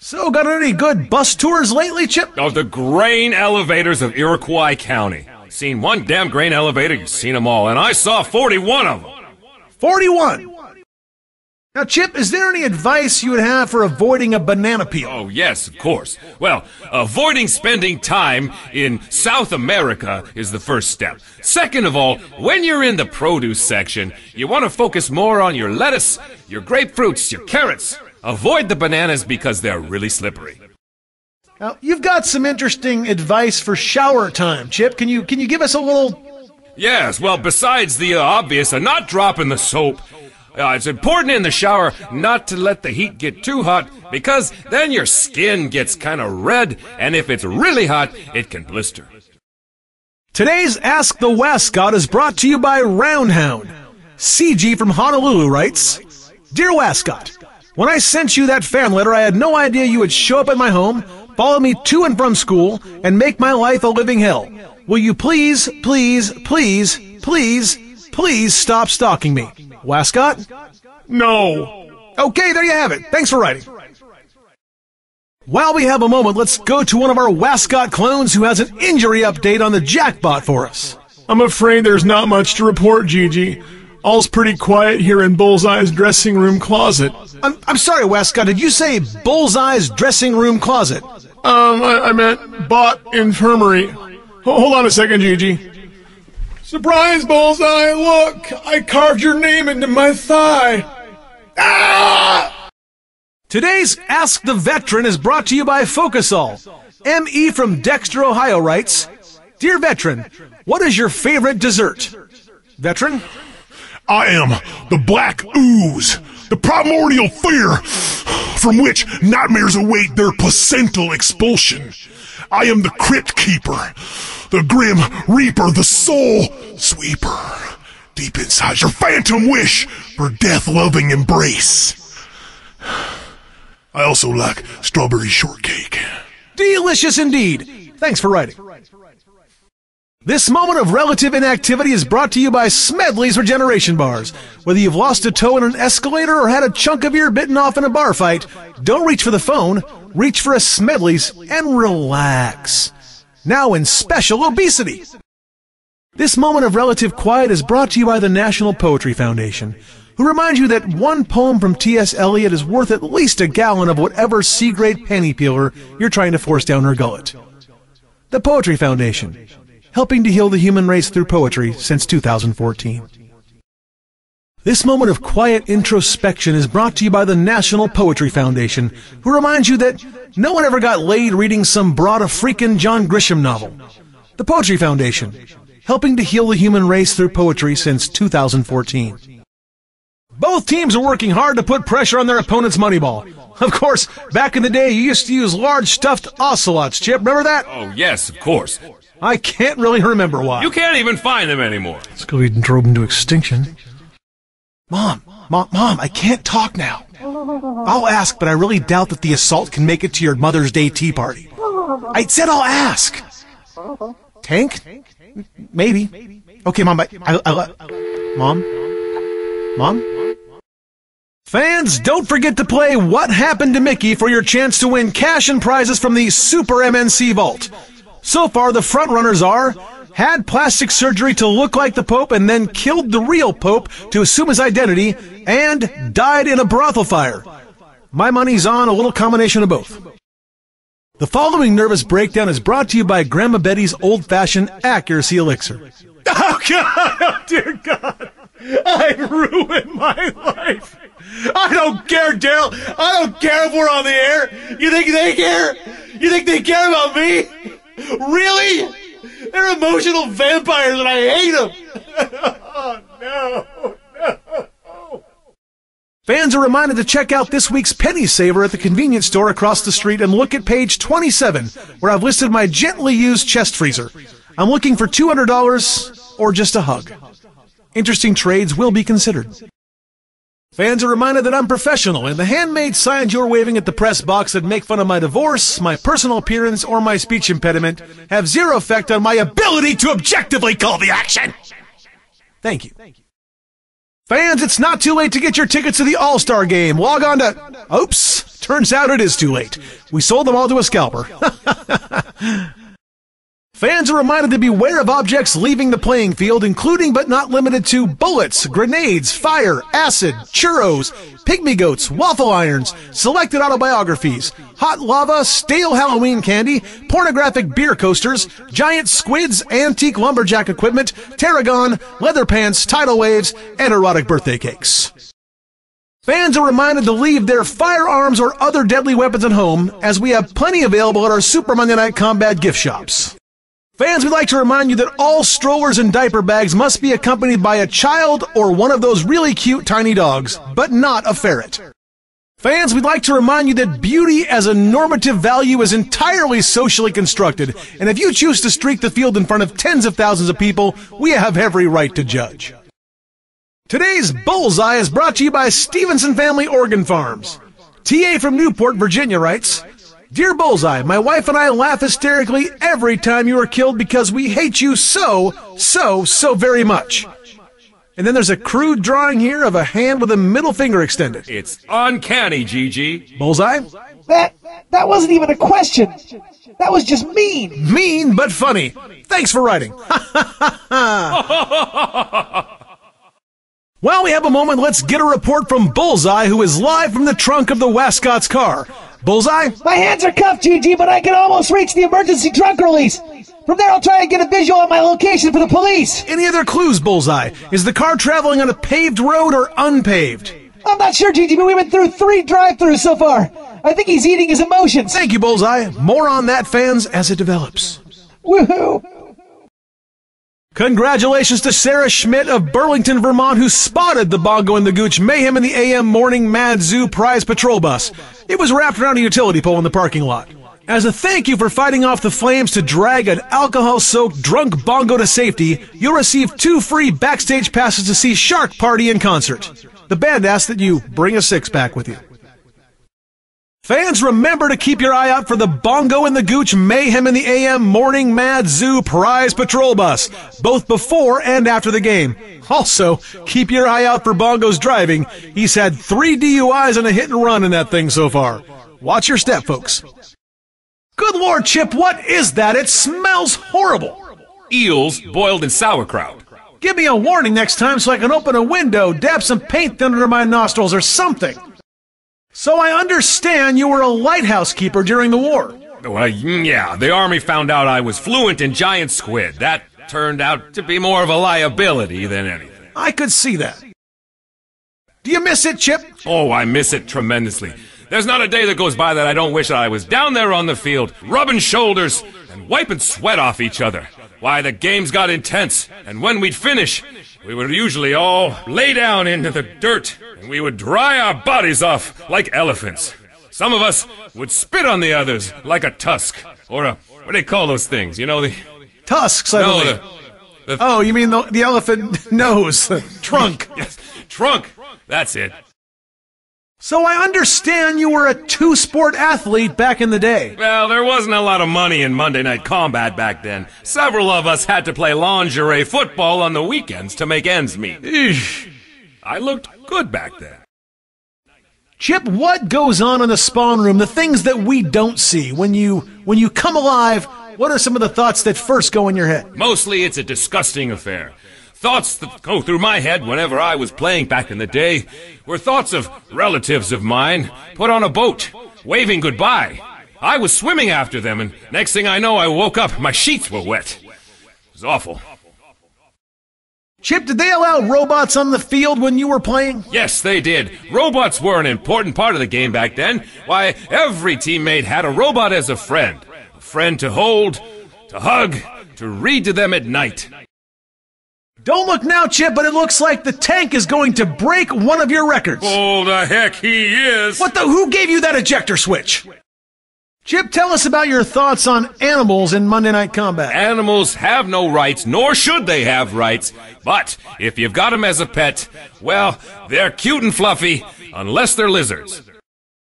So, got any good bus tours lately, Chip? Oh, the grain elevators of Iroquois County. Seen one damn grain elevator, you've seen them all, and I saw 41 of them. 41? Now, Chip, is there any advice you would have for avoiding a banana peel? Oh, yes, of course. Well, avoiding spending time in South America is the first step. Second of all, when you're in the produce section, you want to focus more on your lettuce, your grapefruits, your carrots. Avoid the bananas because they're really slippery. Now, you've got some interesting advice for shower time, Chip. Can you give us a little... Yes, well, besides the obvious, not dropping the soap, it's important in the shower not to let the heat get too hot, because then your skin gets kind of red, and if it's really hot, it can blister. Today's Ask the Wascott is brought to you by Roundhound. CG from Honolulu writes, Dear Wascott, when I sent you that fan letter, I had no idea you would show up at my home, follow me to and from school, and make my life a living hell. Will you please stop stalking me? Wascott? No. Okay, there you have it. Thanks for writing. While we have a moment, let's go to one of our Wascott clones who has an injury update on the jackpot for us. I'm afraid there's not much to report, Gigi. All's pretty quiet here in Bullseye's dressing room closet. I'm sorry, Wascott, did you say Bullseye's dressing room closet? I meant bot infirmary. Hold on a second, Gigi. Surprise, Bullseye! Look! I carved your name into my thigh! Ah! Today's Ask the Veteran is brought to you by Focusol. M.E. from Dexter, Ohio writes, Dear Veteran, what is your favorite dessert? Veteran? I am the Black Ooze, the primordial fear from which nightmares await their placental expulsion. I am the Crypt Keeper, the Grim Reaper, the Soul Sweeper. Deep inside your phantom wish for death-loving embrace. I also like strawberry shortcake. Delicious indeed. Thanks for writing. This moment of relative inactivity is brought to you by Smedley's Regeneration Bars. Whether you've lost a toe in an escalator or had a chunk of ear bitten off in a bar fight, don't reach for the phone, reach for a Smedley's and relax. Now in special obesity. This moment of relative quiet is brought to you by the National Poetry Foundation, who remind you that one poem from T.S. Eliot is worth at least a gallon of whatever C-grade penny peeler you're trying to force down her gullet. The Poetry Foundation, helping to heal the human race through poetry since 2014. This moment of quiet introspection is brought to you by the National Poetry Foundation, who reminds you that no one ever got laid reading some broad-a-freakin' John Grisham novel. The Poetry Foundation, helping to heal the human race through poetry since 2014. Both teams are working hard to put pressure on their opponent's money ball. Of course, back in the day, you used to use large stuffed ocelots, Chip. Remember that? Oh, yes, of course. I can't really remember why. You can't even find them anymore. It's because we drove them to extinction. Mom, I can't talk now. I'll ask, but I really doubt that the assault can make it to your Mother's Day tea party. I said I'll ask. Tank? Maybe. Okay, Mom, Mom? Fans, don't forget to play What Happened to Mickey for your chance to win cash and prizes from the Super MNC Vault. So far, the frontrunners are had plastic surgery to look like the Pope and then killed the real Pope to assume his identity and died in a brothel fire. My money's on a little combination of both. The following nervous breakdown is brought to you by Grandma Betty's old-fashioned accuracy elixir. Oh, God! Oh, dear God! I've ruined my life! I don't care, Daryl! I don't care if we're on the air! You think they care? You think they care about me? Really? They're emotional vampires and I hate them! Oh, no! Fans are reminded to check out this week's Penny Saver at the convenience store across the street and look at page 27, where I've listed my gently used chest freezer. I'm looking for $200 or just a hug. Interesting trades will be considered. Fans are reminded that I'm professional, and the handmade signs you're waving at the press box that make fun of my divorce, my personal appearance, or my speech impediment have zero effect on my ability to objectively call the action. Thank you. Fans, it's not too late to get your tickets to the All-Star Game. Log on to... Oops! Turns out it is too late. We sold them all to a scalper. Fans are reminded to beware of objects leaving the playing field, including but not limited to bullets, grenades, fire, acid, churros, pygmy goats, waffle irons, selected autobiographies, hot lava, stale Halloween candy, pornographic beer coasters, giant squids, antique lumberjack equipment, tarragon, leather pants, tidal waves, and erotic birthday cakes. Fans are reminded to leave their firearms or other deadly weapons at home, as we have plenty available at our Super Monday Night Combat gift shops. Fans, we'd like to remind you that all strollers and diaper bags must be accompanied by a child or one of those really cute tiny dogs, but not a ferret. Fans, we'd like to remind you that beauty as a normative value is entirely socially constructed, and if you choose to streak the field in front of tens of thousands of people, we have every right to judge. Today's Bullseye is brought to you by Stevenson Family Organ Farms. TA from Newport, Virginia writes, Dear Bullseye, my wife and I laugh hysterically every time you are killed because we hate you so very much. And then there's a crude drawing here of a hand with a middle finger extended. It's uncanny, Gigi. Bullseye? That wasn't even a question. That was just mean. Mean, but funny. Thanks for writing. While we have a moment, let's get a report from Bullseye, who is live from the trunk of the Wascott's car. Bullseye? My hands are cuffed, GG, but I can almost reach the emergency trunk release. From there, I'll try and get a visual on my location for the police. Any other clues, Bullseye? Is the car traveling on a paved road or unpaved? I'm not sure, GG, but we've been through 3 drive-thrus so far. I think he's eating his emotions. Thank you, Bullseye. More on that, fans, as it develops. Woohoo! Congratulations to Sarah Schmidt of Burlington, Vermont, who spotted the Bongo and the Gooch mayhem in the AM Morning Mad Zoo Prize Patrol bus. It was wrapped around a utility pole in the parking lot. As a thank you for fighting off the flames to drag an alcohol-soaked drunk Bongo to safety, you'll receive 2 free backstage passes to see Shark Party in concert. The band asks that you bring a 6-pack with you. Fans, remember to keep your eye out for the Bongo and the Gooch mayhem in the AM Morning Mad Zoo Prize Patrol bus, both before and after the game. Also, keep your eye out for Bongo's driving. He's had 3 DUIs and a hit and run in that thing so far. Watch your step, folks. Good Lord, Chip, what is that? It smells horrible. Eels boiled in sauerkraut. Give me a warning next time so I can open a window, dab some paint under my nostrils or something. So I understand you were a lighthouse keeper during the war. Well, yeah, the Army found out I was fluent in giant squid. That turned out to be more of a liability than anything. I could see that. Do you miss it, Chip? Oh, I miss it tremendously. There's not a day that goes by that I don't wish I was down there on the field, rubbing shoulders and wiping sweat off each other. Why, the games got intense, and when we'd finish, we would usually all lay down into the dirt, and we would dry our bodies off like elephants. Some of us would spit on the others like a tusk, or a, what do they call those things? You know, the... Tusks, I believe. Oh, you mean the elephant nose, the trunk. Yes, trunk, that's it. So I understand you were a 2-sport athlete back in the day. Well, there wasn't a lot of money in Monday Night Combat back then. Several of us had to play lingerie football on the weekends to make ends meet. Eesh. I looked good back then. Chip, what goes on in the spawn room, the things that we don't see? When you come alive, what are some of the thoughts that first go in your head? Mostly it's a disgusting affair. Thoughts that go through my head whenever I was playing back in the day were thoughts of relatives of mine put on a boat, waving goodbye. I was swimming after them, and next thing I know, I woke up, my sheets were wet. It was awful. Chip, did they allow robots on the field when you were playing? Yes, they did. Robots were an important part of the game back then. Why, every teammate had a robot as a friend to hold, to hug, to read to them at night. Don't look now, Chip, but it looks like the tank is going to break one of your records. Oh, the heck he is! Who gave you that ejector switch? Chip, tell us about your thoughts on animals in Monday Night Combat. Animals have no rights, nor should they have rights. But if you've got them as a pet, well, they're cute and fluffy, unless they're lizards.